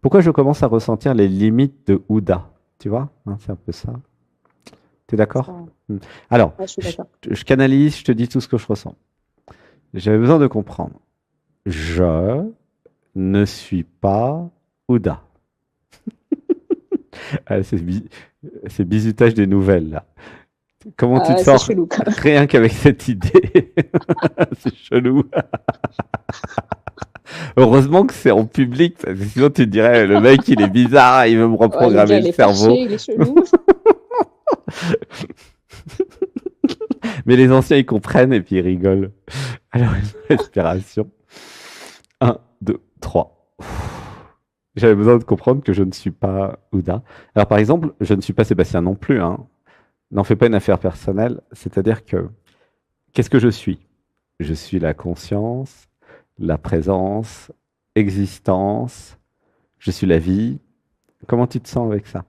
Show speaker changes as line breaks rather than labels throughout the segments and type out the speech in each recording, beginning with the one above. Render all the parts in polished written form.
Pourquoi je commence à ressentir les limites de Ouda? Tu vois, hein, c'est un peu ça. T'es
Ça,
d'accord? Hmm. Alors,
ouais, je suis d'accord.
je canalise, je te dis tout ce que je ressens. J'avais besoin de comprendre. Je ne suis pas Ouda. Ah, c'est bizutage des nouvelles, là. Comment tu te
C'est
sens
chelou quand même.
rien qu'avec cette idée? C'est chelou. Heureusement que c'est en public, parce que sinon tu te dirais, le mec il est bizarre, il veut me
Ouais, le gars,
reprogrammer le
il est
cerveau.
perché, il est chelou.
Mais les anciens ils comprennent et puis ils rigolent. Alors une respiration. Un, 2, 3. J'avais besoin de comprendre que je ne suis pas Ouda. Alors par exemple, je ne suis pas Sébastien non plus, hein. N'en fais pas une affaire personnelle. C'est-à-dire que, qu'est-ce que je suis? Je suis la conscience, la présence, existence, je suis la vie. Comment tu te sens avec ça?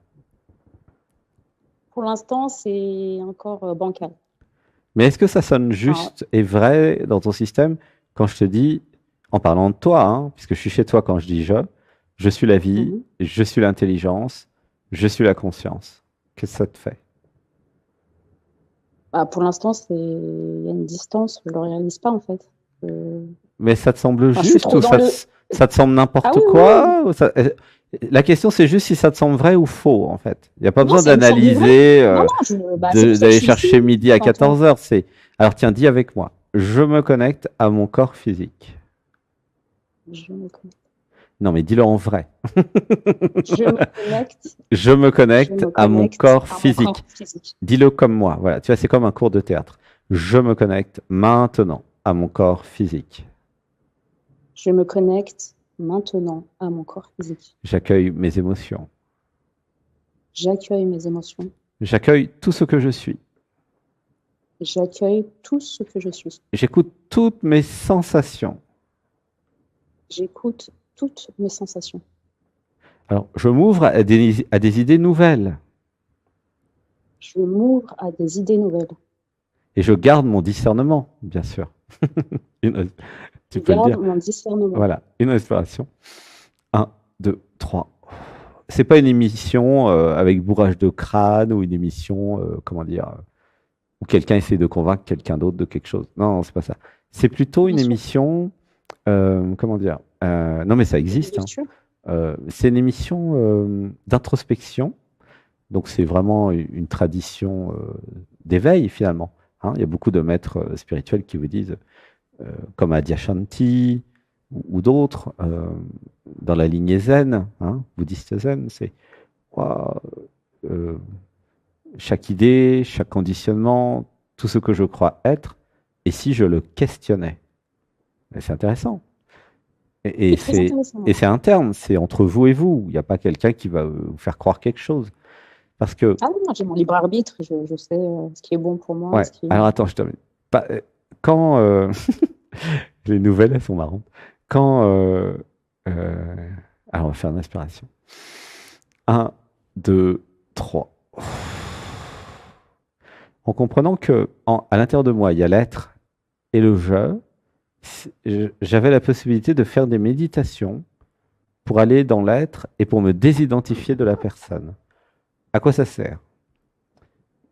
Pour l'instant, c'est encore bancal.
Mais est-ce que ça sonne
Enfin,
juste et vrai dans ton système quand je te dis, en parlant de toi, hein, puisque je suis chez toi quand je dis je suis la vie,
mhm.
je suis l'intelligence, je suis la conscience. Qu'est-ce que ça te fait?
Bah, pour l'instant, il y a une distance, je ne le réalise pas en fait.
Mais ça te semble
Enfin, je suis
juste
trop
ou
dans le.
ça te semble
Ah
n'importe
oui, oui, oui.
quoi la question c'est juste si ça te semble vrai ou faux en fait. Il n'y a pas
Non,
besoin
ça me semble vrai.
d'analyser,
Non, non, bah, c'est pour ça que je
d'aller
suis ici.
chercher midi à
Enfin, tu vois.
14 heures. Alors tiens, dis avec moi. Je me connecte à mon corps physique.
Je me connecte.
Non mais dis-le en vrai.
Je me connecte.
Je me
Je
connecte
me
à mon
connecte
corps
à mon corps
physique.
physique.
Dis-le comme moi. Voilà, tu vois, c'est comme un cours de théâtre. Je me connecte maintenant à mon corps physique.
Je me connecte maintenant à mon corps physique.
J'accueille mes émotions.
J'accueille mes émotions.
J'accueille tout ce que je suis.
J'accueille tout ce que je suis.
J'écoute toutes mes sensations.
J'écoute toutes mes sensations.
Alors, je m'ouvre à des idées nouvelles
Je m'ouvre à des idées nouvelles.
et je garde mon discernement, bien sûr. Une-
Je
tu peux le
garde
dire.
mon discernement.
Voilà, une respiration. Un, 2, 3. C'est pas une émission avec bourrage de crâne ou une émission, comment dire, où quelqu'un essaie de convaincre quelqu'un d'autre de quelque chose. Non, non, c'est pas ça. C'est plutôt une
Bien sûr,
émission, comment dire, non mais ça existe, hein.
d'ouverture.
C'est une émission d'introspection. Donc c'est vraiment une tradition d'éveil finalement, hein. Il y a beaucoup de maîtres spirituels qui vous disent, comme Adyashanti ou d'autres, dans la lignée zen, hein, bouddhiste zen, c'est ouah, euh, chaque idée, chaque conditionnement, tout ce que je crois être, et si je le questionnais. Et c'est intéressant. Et, et
C'est très
c'est
intéressant.
et
Ouais.
c'est interne, c'est entre vous et vous. Il n'y a pas quelqu'un qui va vous faire croire quelque chose. Parce que,
Ah oui, moi j'ai mon libre arbitre, je sais ce qui est bon pour moi,
ouais,
ce qui.
alors attends, je termine. Quand les nouvelles, elles sont marrantes. Quand, euh, alors on va faire une inspiration. Un, 2, 3. En comprenant que à l'intérieur de moi, il y a l'être et le j'avais la possibilité de faire des méditations pour aller dans l'être et pour me désidentifier de la personne. À quoi ça sert?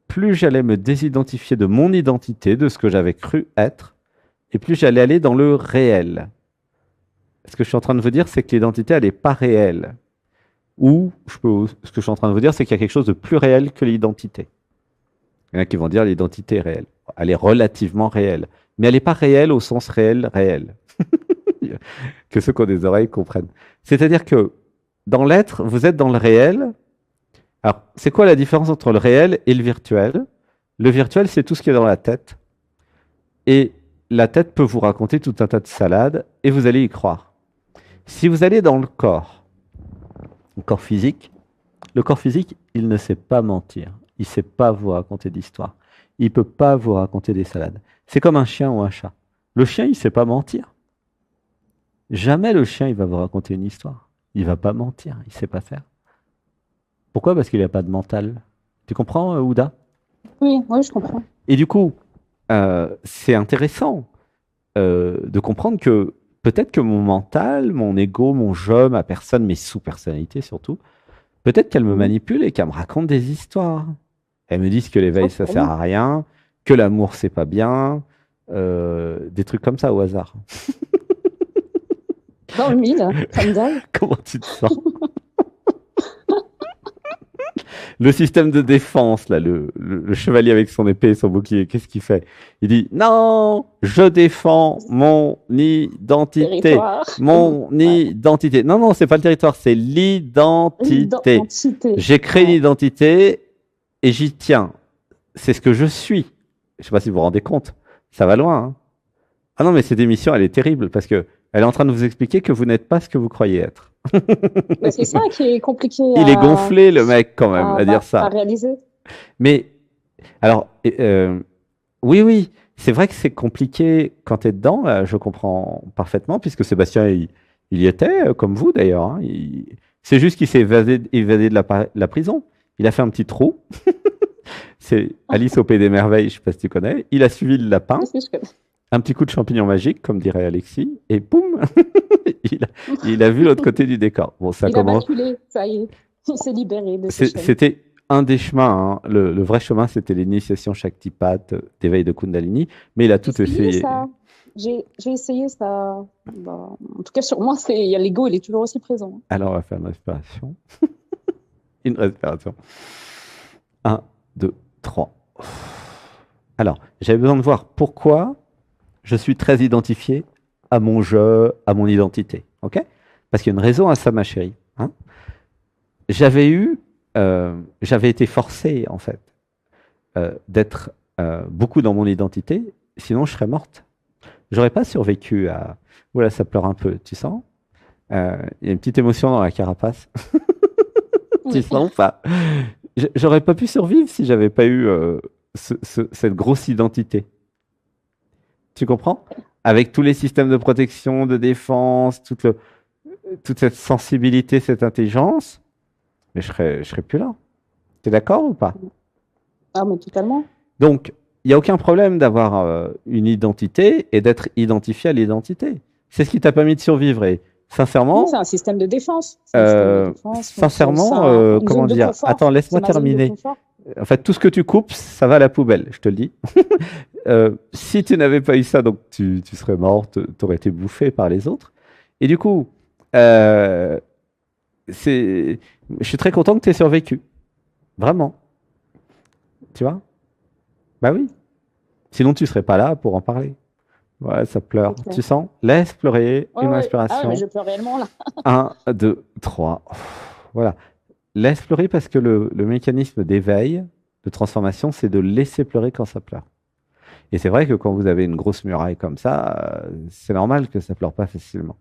Plus j'allais me désidentifier de mon identité, de ce que j'avais cru être, et plus j'allais aller dans le réel. Ce que je suis en train de vous dire, c'est que l'identité, elle n'est pas réelle. Ou ce que je suis en train de vous dire, c'est qu'il y a quelque chose de plus réel que l'identité. Il y en a qui vont dire l'identité est réelle. Elle est relativement réelle. Mais elle n'est pas réelle au sens réel, réel. Que ceux qui ont des oreilles comprennent. C'est-à-dire que dans l'être, vous êtes dans le réel. Alors, c'est quoi la différence entre le réel et le virtuel? Le virtuel, c'est tout ce qui est dans la tête. Et la tête peut vous raconter tout un tas de salades et vous allez y croire. Si vous allez dans le corps physique, il ne sait pas mentir. Il ne sait pas vous raconter d'histoire. Il ne peut pas vous raconter des salades. C'est comme un chien ou un chat. Le chien, il ne sait pas mentir. Jamais le chien, il va vous raconter une histoire. Il ne va pas mentir. Il ne sait pas faire. Pourquoi? Parce qu'il n'a pas de mental. Tu comprends, Ouda?
Oui, oui, je comprends.
Et du coup, c'est intéressant de comprendre que peut-être que mon mental, mon ego, mon je, ma personne, mes sous-personnalités surtout, peut-être qu'elles me
Mhm.
manipulent et qu'elles me racontent des histoires. Elles me disent que l'éveil,
Oh,
ça sert
vraiment.
à rien, que l'amour, c'est pas bien, des trucs comme ça au hasard.
Dans le mille, ça me dalle.
Comment tu te sens? Le système de défense, là, le chevalier avec son épée et son bouclier, qu'est-ce qu'il fait? Il dit, non, je défends mon identité.
Territoire.
Mon
Ouais.
identité. Non, non, c'est pas le territoire, c'est l'identité.
L'identité.
J'ai créé une
Ouais.
identité et j'y tiens. C'est ce que je suis. Je sais pas si vous vous rendez compte. Ça va loin, hein. Ah non, mais cette émission, elle est terrible parce que elle est en train de vous expliquer que vous n'êtes pas ce que vous croyez être.
Bah, c'est ça qui est compliqué
Il est gonflé, le mec, quand même, à dire
à
ça.
réaliser.
Mais, alors, oui, oui, c'est vrai que c'est compliqué quand tu es dedans, là, je comprends parfaitement, puisque Sébastien, il y était, comme vous d'ailleurs, hein. C'est juste qu'il s'est évadé de la prison. Il a fait un petit trou. C'est Alice au Pays des Merveilles, je sais pas si tu connais. Il a suivi le lapin,
Qu'est-ce que je connais?
un petit coup de champignon magique, comme dirait Alexis, et boum, il a, il a vu l'autre côté du décor. Bon, ça
Il a
commence.
basculé, ça y est. Il s'est libéré de ses chaînes.
C'était un des chemins, hein. Le vrai chemin, c'était l'initiation Shaktipat d'éveil de Kundalini, mais il a
J'ai
tout
essayé
essayé.
ça. J'ai essayé ça. Bah, en tout cas, sur moi, il y a l'ego, il est toujours aussi présent.
Alors, on va faire une respiration. Une respiration. 1, 2, 3. Alors, j'avais besoin de voir pourquoi je suis très identifié à mon je, à mon identité. OK? Parce qu'il y a une raison à ça, ma chérie, hein. J'avais été forcé, en fait, d'être beaucoup dans mon identité, sinon je serais morte. J'aurais pas survécu à. Voilà, ça pleure un peu, tu sens? Il y a une petite émotion dans la carapace. Tu
Oui.
sens pas? J'aurais pas pu survivre si j'avais pas eu cette grosse identité. Tu comprends? Avec tous les systèmes de protection, de défense, toute cette sensibilité, cette intelligence, mais je serais plus là. T'es d'accord ou pas?
Ah, mais totalement.
Donc, il n'y a aucun problème d'avoir une identité et d'être identifié à l'identité. C'est ce qui t'a permis de survivre. Et
Oui,
sincèrement,
c'est un système de défense. C'est un système de défense.
sincèrement,
Une
comment
zone de
dire?
confort.
Attends,
C'est
laisse-moi
ma zone de
terminer.
confort.
En fait, tout ce que tu coupes, ça va à la poubelle, je te le dis. Si tu n'avais pas eu ça, donc tu serais morte, tu aurais été bouffée par les autres. Et du coup, euh, je suis très content que tu aies survécu. Vraiment. Tu vois? Bah oui. Sinon, tu serais pas là pour en parler. Ouais, ça pleure.
C'est clair.
Tu sens? Laisse pleurer.
Ouais,
Une
ouais. Ah, ouais,
respiration.
mais je pleure réellement là.
1, 2, 3. Voilà. Laisse pleurer parce que le mécanisme d'éveil, de transformation, c'est de laisser pleurer quand ça pleure. Et c'est vrai que quand vous avez une grosse muraille comme ça, c'est normal que ça pleure pas facilement.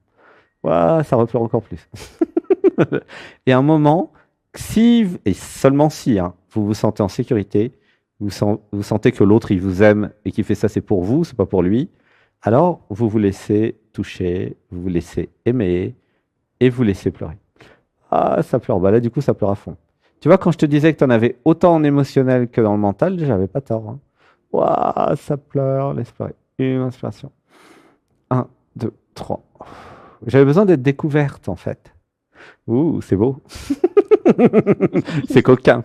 Ouah, ça repleure encore plus. Et à un moment, si, et seulement si, hein, vous vous sentez en sécurité, vous sentez que l'autre, il vous aime et qu'il fait ça, c'est pour vous, c'est pas pour lui, alors vous vous laissez toucher, vous vous laissez aimer et vous laissez pleurer. Ah, ça pleure. Bah là, du coup, ça pleure à fond. Tu vois, quand je te disais que tu en avais autant en émotionnel que dans le mental, j'avais pas tort, hein. Ouah, ça pleure, laisse pleurer. Une inspiration. 1, 2, 3. J'avais besoin d'être découverte, en fait. Ouh, c'est beau. C'est coquin.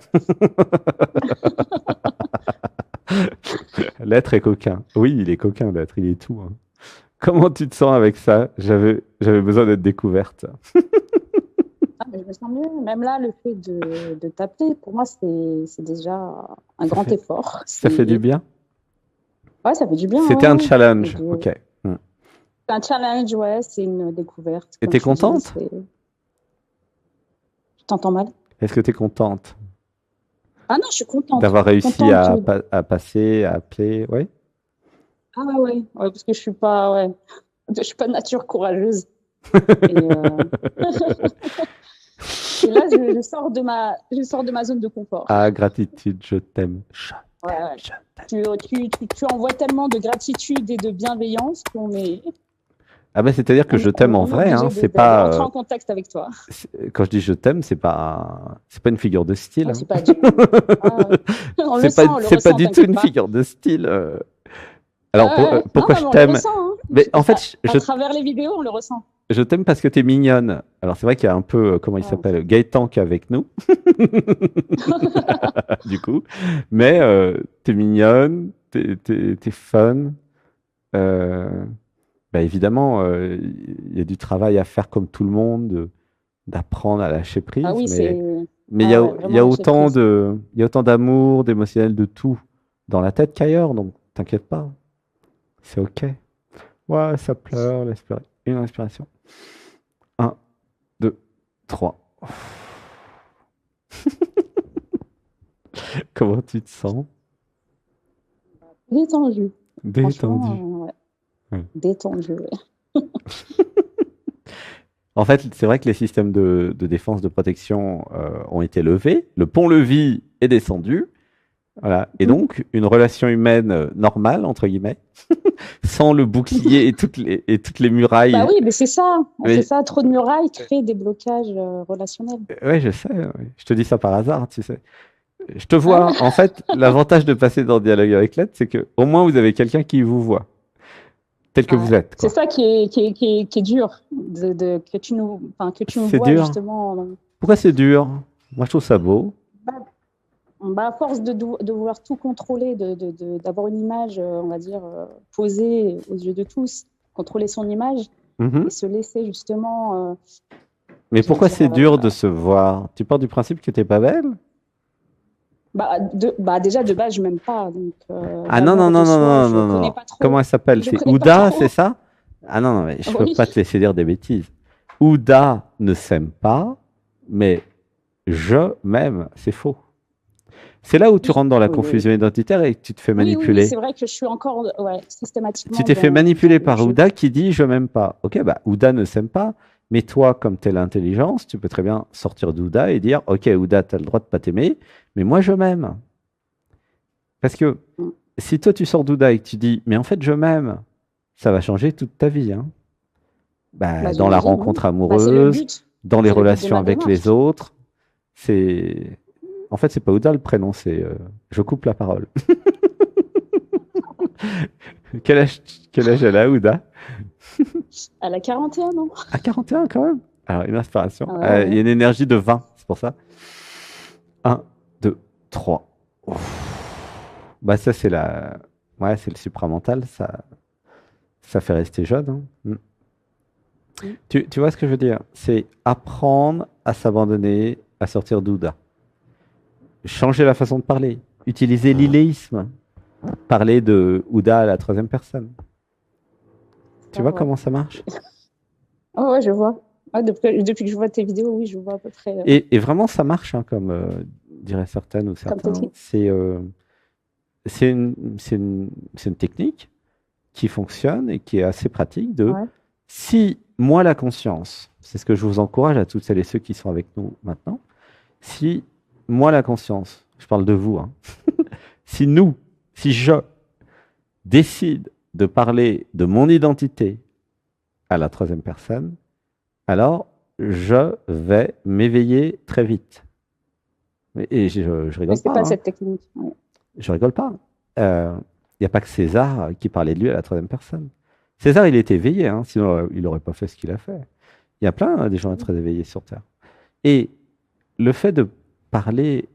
L'être est coquin. Oui, il est coquin, l'être, il est tout, hein. Comment tu te sens avec ça? J'avais besoin d'être découverte.
Ah, mais je me sens mieux. Même là, le fait de t'appeler, pour moi, c'est déjà un
Ça
grand
fait,
effort.
ça fait du bien?
Ouais, ça fait du bien.
C'était
Ouais,
un
ouais.
challenge.
De-
Ok.
C'est un challenge, ouais, c'est une découverte.
Et
Comme
t'es
tu dis,
contente?
Je t'entends mal.
Est-ce que tu es contente
Ah non, je suis contente.
d'avoir réussi
Contente.
à passer, à appeler? Oui.
Ah ouais, ouais, parce que je suis pas, ouais, je suis pas de nature courageuse. Et, et là, je sors de ma zone de confort.
Ah, gratitude, je t'aime.
Ouais, ouais.
Je t'aime.
Tu envoies tellement de gratitude et de bienveillance qu'on est,
Ah ben, c'est-à-dire que je t'aime en
on est
vrai,
obligé
hein. C'est
d'entrer
pas,
en contact avec toi.
quand je dis je t'aime, c'est pas une figure de style,
Ouais,
hein.
c'est pas Dieu. Ah, ouais. On le
C'est
sent,
pas,
on le
c'est pas
ressent,
du tout
t'inquiète
une
pas.
figure de style. Alors,
Ouais, ouais. Non,
pourquoi
mais
je
on le
t'aime?
ressent, hein.
Mais en fait,
À travers les vidéos, on le ressent.
je t'aime parce que tu es mignonne. Alors, c'est vrai qu'il y a un peu, comment il
Ouais.
s'appelle, Gaëtan qui est avec nous, du coup. Mais tu es mignonne, t'es fun. Euh, Bah, évidemment, il y a du travail à faire comme tout le monde, d'apprendre à lâcher
Ah
prise,
oui, c'est.
mais
Ah ouais,
il y
vraiment
a
lâcher
autant
prise.
il y a autant d'amour, d'émotionnel, de tout dans la tête qu'ailleurs, donc t'inquiète pas, c'est ok. Ouais, ça pleure, laisse pleurer. Une respiration. Un, deux, trois. Comment tu te sens?
Détendu. Franchement,
Détendu.
ouais.
Ouais.
Détendu. Ouais.
En fait, c'est vrai que les systèmes de défense, de protection ont été levés, le pont-levis est descendu, voilà. Et donc, une relation humaine normale, entre guillemets, sans le bouclier et toutes les
Bah
murailles.
oui, mais c'est ça. C'est
Mais,
ça. Trop de murailles crée des blocages relationnels.
ouais, je sais, ouais. Je te dis ça par hasard, tu sais. Je te
Ouais.
vois. En fait, l'avantage de passer dans le dialogue avec l'être, c'est que au moins vous avez quelqu'un qui vous voit, tel que
Ouais.
vous êtes,
C'est
quoi.
ça qui est dur, que tu me
C'est
vois
dur.
justement.
Pourquoi c'est dur? Moi, je trouve ça beau.
Bah, à force de vouloir tout contrôler, d'avoir une image, on va dire, posée aux yeux de tous, contrôler son image
Mhm.
et se laisser justement,
Mais
j'allais
pourquoi
dire,
c'est dur de se voir? Tu pars du principe que t'es pas belle?
déjà de base, je m'aime pas, donc
Ah non, non,
l'amour de
non, non,
soi,
non,
je
non,
connais
non.
pas trop.
Comment elle s'appelle?
Je
C'est
connais pas
Ouda,
trop.
c'est ça? Ah non, non, mais je peux
Oui,
pas te laisser dire des bêtises. Ouda ne s'aime pas, mais je m'aime. C'est faux. C'est là où tu
oui,
rentres dans la
oui, oui.
confusion identitaire et que tu te fais
Oui, oui, oui,
manipuler.
c'est vrai que je suis encore ouais,
Tu
systématiquement
t'es fait
dans
manipuler
le
par
jeu.
Ouda qui dit je m'aime pas. Ok, bah Ouda ne s'aime pas, mais toi, comme tu es l'intelligence, tu peux très bien sortir d'Ouda et dire ok, Ouda, tu as le droit de pas t'aimer, mais moi je m'aime. Parce que
Mm.
si toi tu sors d'Ouda et que tu dis mais en fait je m'aime, ça va changer toute ta vie, hein.
Bah,
Bah, dans la
j'imagine, oui.
rencontre
Bah,
amoureuse, dans les
c'est le but de
relations
ma
avec
démarche.
les autres, c'est. En fait, c'est pas Ouda le prénom, c'est je coupe la parole. Quel âge, quel âge elle a, Ouda?
Elle a 41 ans.
À 41 quand même. Alors, une inspiration.
Ah ouais,
Il y a
ouais.
une énergie de 20, c'est pour ça. Un, 2, 3. Bah, ça, c'est la. Ouais, c'est le supramental, ça fait rester jeune, hein. Mm.
Mm.
Tu vois ce que je veux dire? C'est apprendre à s'abandonner, à sortir d'Ouda. Changer la façon de parler. Utiliser l'illéisme. Parler de Ouda à la troisième personne. Tu
Ça,
vois
ouais.
comment ça marche?
Ah ouais, je vois. Ah, depuis que je vois tes vidéos, oui, je vois à peu près
Et vraiment, ça marche, hein, comme diraient certaines ou
comme
certains.
technique.
C'est une technique qui fonctionne et qui est assez pratique de
Ouais.
si moi la conscience, c'est ce que je vous encourage à toutes celles et ceux qui sont avec nous maintenant, si moi la conscience, je parle de vous, hein, si je décide de parler de mon identité à la troisième personne, alors je vais m'éveiller très vite. Et je
Mais
rigole
c'est
pas,
pas
hein.
cette technique. Ouais.
Je rigole pas. Il n'y a pas que César qui parlait de lui à la troisième personne. César, il était éveillé, hein, sinon il n'aurait pas fait ce qu'il a fait. Il y a plein des gens très éveillés sur Terre. Et le fait de parler,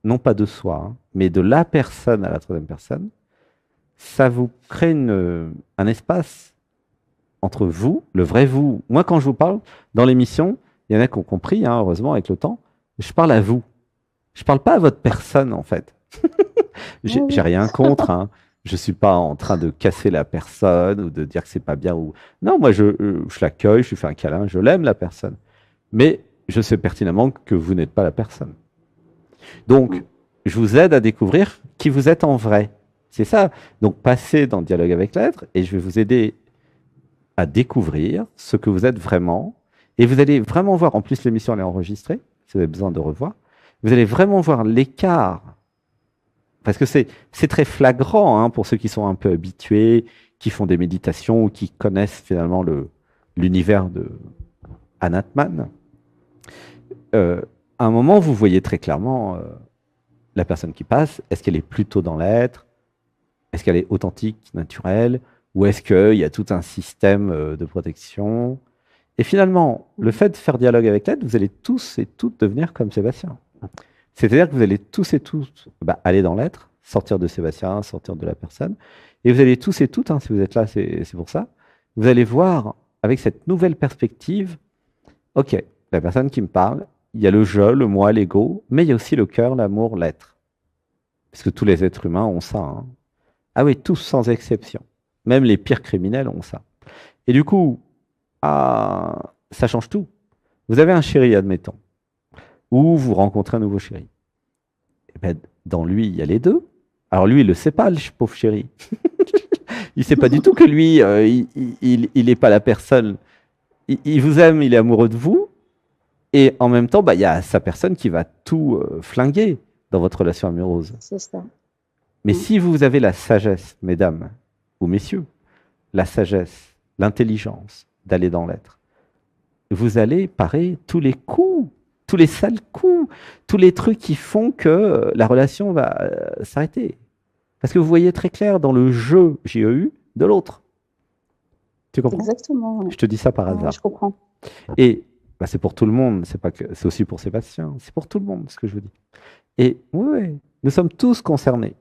non pas de soi, hein, mais de la personne à la troisième personne, ça vous crée un espace entre vous, le vrai vous. Moi, quand je vous parle dans l'émission, il y en a qui ont compris, hein, heureusement, avec le temps, je parle à vous. Je parle pas à votre personne, en fait.
Oui,
J'ai
oui.
rien contre, hein. Je suis pas en train de casser la personne ou de dire que c'est pas bien. Non, moi, je l'accueille, je lui fais un câlin, je l'aime, la personne. Mais je sais pertinemment que vous n'êtes pas la personne. Donc, je vous aide à découvrir qui vous êtes en vrai. C'est ça. Donc, passez dans le dialogue avec l'être et je vais vous aider à découvrir ce que vous êtes vraiment. Et vous allez vraiment voir, en plus l'émission elle est enregistrée, si vous avez besoin de revoir, vous allez vraiment voir l'écart. Parce que c'est très flagrant, hein, pour ceux qui sont un peu habitués, qui font des méditations ou qui connaissent finalement l'univers de Anatman. À un moment, vous voyez très clairement la personne qui passe. Est-ce qu'elle est plutôt dans l'être? Est-ce qu'elle est authentique, naturelle? Ou est-ce qu'il y a tout un système de protection? Et finalement, le fait de faire dialogue avec l'être, vous allez tous et toutes devenir comme Sébastien. C'est-à-dire que vous allez tous et toutes aller dans l'être, sortir de Sébastien, sortir de la personne. Et vous allez tous et toutes, hein, si vous êtes là, c'est pour ça, vous allez voir avec cette nouvelle perspective, ok, la personne qui me parle, il y a le je, le moi, l'ego, mais il y a aussi le cœur, l'amour, l'être. Parce que tous les êtres humains ont ça. Hein. Ah oui, tous sans exception. Même les pires criminels ont ça. Et du coup, ça change tout. Vous avez un chéri, admettons, ou vous rencontrez un nouveau chéri. Et ben, dans lui, il y a les deux. Alors lui, il ne le sait pas, le pauvre chéri. Il ne sait pas du tout que lui, il n'est pas la personne. Il vous aime, il est amoureux de vous. Et en même temps, il y a sa personne qui va tout flinguer dans votre relation amoureuse.
C'est ça.
Mais si vous avez la sagesse, mesdames ou messieurs, la sagesse, l'intelligence d'aller dans l'être, vous allez parer tous les coups, tous les sales coups, tous les trucs qui font que la relation va s'arrêter. Parce que vous voyez très clair dans le jeu JEU de l'autre. Tu comprends?
Exactement. Ouais.
Je te dis ça par hasard.
Je comprends.
Et c'est pour tout le monde, c'est aussi pour Sébastien, c'est pour tout le monde ce que je vous dis. Et oui, nous sommes tous concernés.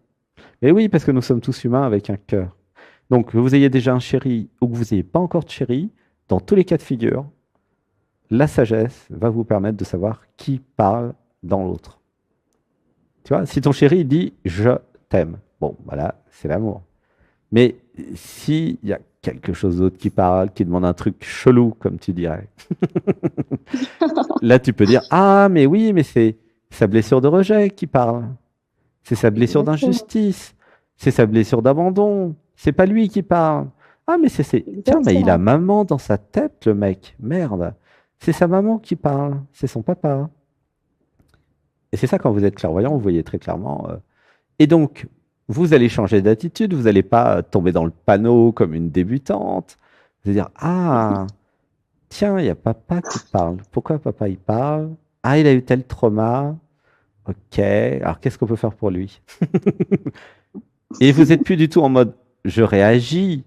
Et oui, parce que nous sommes tous humains avec un cœur. Donc, que vous ayez déjà un chéri ou que vous n'ayez pas encore de chéri, dans tous les cas de figure, la sagesse va vous permettre de savoir qui parle dans l'autre. Tu vois, si ton chéri dit « je t'aime », bon, voilà, c'est l'amour. Mais s'il y a quelque chose d'autre qui parle, qui demande un truc chelou, comme tu dirais, là, tu peux dire « ah, mais oui, mais c'est sa blessure de rejet qui parle. C'est sa blessure d'injustice. C'est sa blessure d'abandon. C'est pas lui qui parle. Ah, mais tiens, mais il a maman dans sa tête, le mec. Merde. C'est sa maman qui parle. C'est son papa. » Et c'est ça, quand vous êtes clairvoyant, vous voyez très clairement. Et donc, vous allez changer d'attitude. Vous n'allez pas tomber dans le panneau comme une débutante. Vous allez dire, ah, tiens, il y a papa qui parle. Pourquoi papa, il parle? Ah, il a eu tel trauma. Ok, alors qu'est-ce qu'on peut faire pour lui? Et vous n'êtes plus du tout en mode je réagis.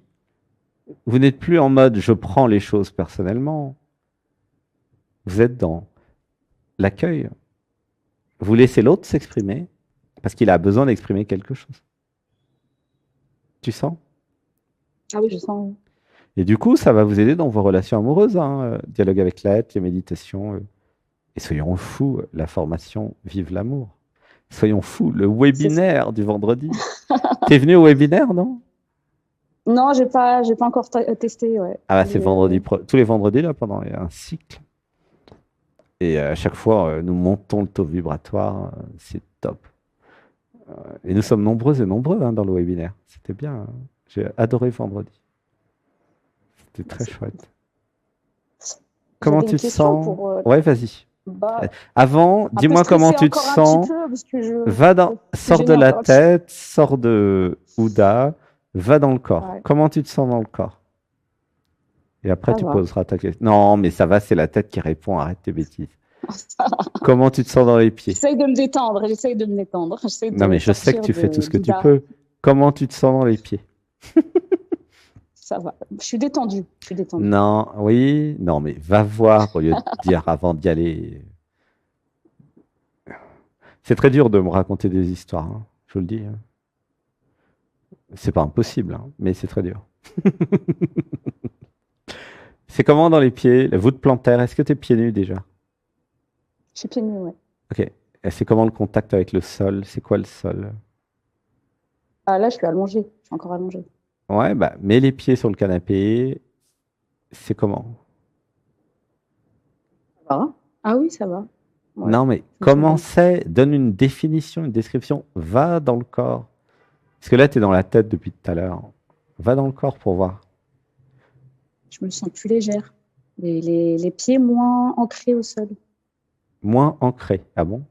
Vous n'êtes plus en mode je prends les choses personnellement. Vous êtes dans l'accueil. Vous laissez l'autre s'exprimer parce qu'il a besoin d'exprimer quelque chose. Tu sens?
Ah oui, je sens.
Et du coup, ça va vous aider dans vos relations amoureuses. Hein, dialogue avec l'être, les méditations. Et soyons fous, la formation Vive l'amour. Soyons fous, le webinaire du vendredi. T'es venu au webinaire, non?
Non, j'ai pas encore testé. Ouais.
Ah, c'est vendredi, tous les vendredis, là, pendant un cycle. Et à chaque fois, nous montons le taux vibratoire. C'est top. Et nous sommes nombreux et nombreux hein, dans le webinaire. C'était bien. Hein. J'ai adoré vendredi. C'était très chouette. Comment tu te sens? Ouais, vas-y. Avant, dis-moi comment tu te sens. Sors de la tête, sors de Ouda, va dans le corps. Ouais. Comment tu te sens dans le corps? Et après, tu poseras ta question. Non, mais ça va, c'est la tête qui répond. Arrête tes bêtises. Comment tu te sens dans les pieds?
J'essaye de me détendre.
Non, mais je sais que tu fais tout ce que tu peux. Comment tu te sens dans les pieds?
Ça va. Je suis détendue.
Non, oui, non, mais va voir au lieu de dire avant d'y aller. C'est très dur de me raconter des histoires, hein, je vous le dis. Hein. C'est pas impossible, hein, mais c'est très dur. C'est comment dans les pieds? La voûte plantaire, est-ce que tu es pieds nus déjà?
Je suis pieds nus, ouais.
Ok. Et c'est comment le contact avec le sol? C'est quoi le sol?
Ah, là, je suis allongée. Je suis encore allongée.
Ouais, mets les pieds sur le canapé. C'est comment?
Ça va. Ah oui, ça va.
Ouais. Non, mais comment c'est? Donne une définition, une description. Va dans le corps. Parce que là, tu es dans la tête depuis tout à l'heure. Va dans le corps pour voir.
Je me sens plus légère. Les pieds moins ancrés au sol.
Moins ancrés, ah bon?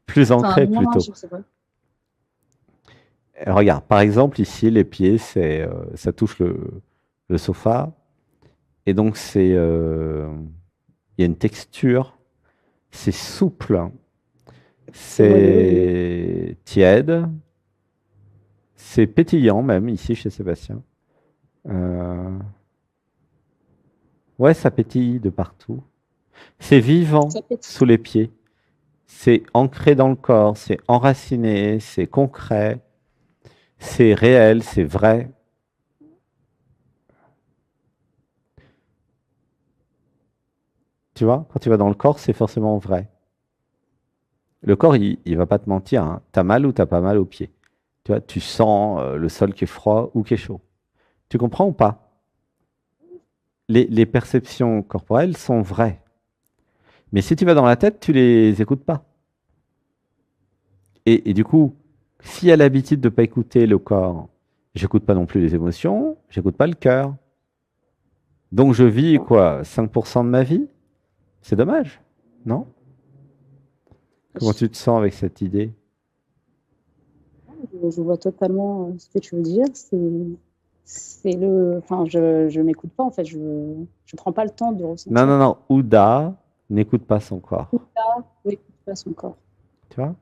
Plus ancrés plutôt. Je sais pas. Regarde, par exemple, ici, les pieds, ça touche le sofa. Et donc, il y a une texture. C'est souple. C'est tiède. C'est pétillant même, ici, chez Sébastien. Euh, Ouais, ça pétille de partout. C'est vivant
Ça pétille.
sous les pieds. C'est ancré dans le corps, c'est enraciné, c'est concret, c'est réel, c'est vrai. Tu vois, quand tu vas dans le corps, c'est forcément vrai. Le corps, il va pas te mentir, hein. T'as mal ou t'as pas mal aux pieds. Tu vois, tu sens le sol qui est froid ou qui est chaud. Tu comprends ou pas? Les perceptions corporelles sont vraies. Mais si tu vas dans la tête, tu les écoutes pas. Et du coup, s'il y a l'habitude de ne pas écouter le corps, j'écoute pas non plus les émotions, j'écoute pas le cœur. Donc je vis quoi, 5% de ma vie? C'est dommage, non? Comment tu te sens avec cette idée?
Je vois totalement ce que tu veux dire. Enfin, je m'écoute pas en fait. Je prends pas le temps de
Non,
ressentir.
non, non, Ouda n'écoute pas son corps.
Ouda n'écoute pas son corps,
Tu vois?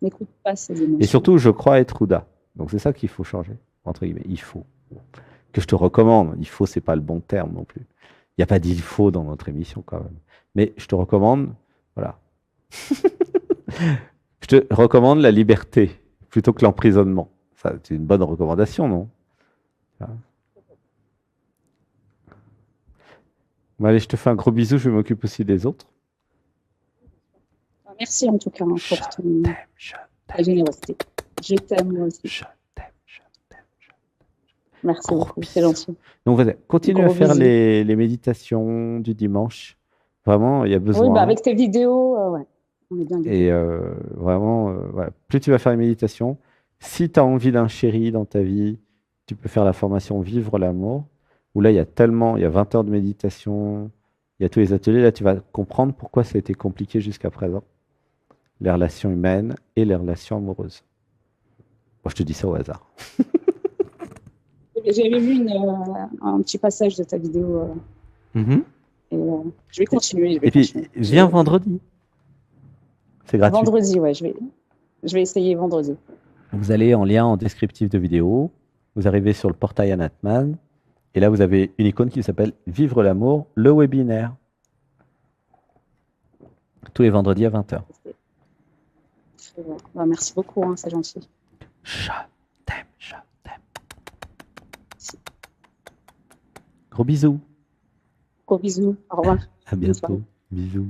n'écoute pas ses
Et
émotions.
surtout, je crois être Ouda. Donc c'est ça qu'il faut changer, entre guillemets. Il faut. Que je te recommande. Il faut, c'est pas le bon terme non plus. Il n'y a pas d'il faut dans notre émission quand même. Mais je te recommande, voilà. Je te recommande la liberté plutôt que l'emprisonnement. Ça, c'est une bonne recommandation, non? Voilà. Bon, allez, je te fais un gros bisou, je m'occupe aussi des autres.
Merci en tout cas hein,
Je
pour
t'aime, je
ta
t'aime,
générosité. Je t'aime moi aussi.
je t'aime, je t'aime.
Merci
Gros
beaucoup, c'est
bisous.
gentil.
Donc, vas-y, continue à
Gros
faire
bisous.
les méditations du dimanche. Vraiment, il y a
Oui, bah
besoin.
avec tes vidéos, ouais, on est bien guidés.
Et vraiment, voilà. Plus tu vas faire les méditations, si tu as envie d'un chéri dans ta vie, tu peux faire la formation Vivre l'amour, où là, il y a tellement, il y a 20 heures de méditation, il y a tous les ateliers. Là, tu vas comprendre pourquoi ça a été compliqué jusqu'à présent, les relations humaines et les relations amoureuses. Moi, je te dis ça au hasard.
J'avais vu un petit passage de ta vidéo
Mhm.
et je vais continuer, je vais
Et puis,
continuer.
viens vendredi. C'est gratuit.
Vendredi, ouais, je vais essayer vendredi.
Vous allez en lien en descriptif de vidéo. Vous arrivez sur le portail Anatman. Et là, vous avez une icône qui s'appelle Vivre l'amour, le webinaire. Tous les vendredis à 20 heures.
Très bien. Bah, merci beaucoup, hein, c'est gentil.
Je t'aime, je t'aime. Gros bisous.
Gros bisous, au revoir.
À
Bonne soirée.
bientôt. Bisous.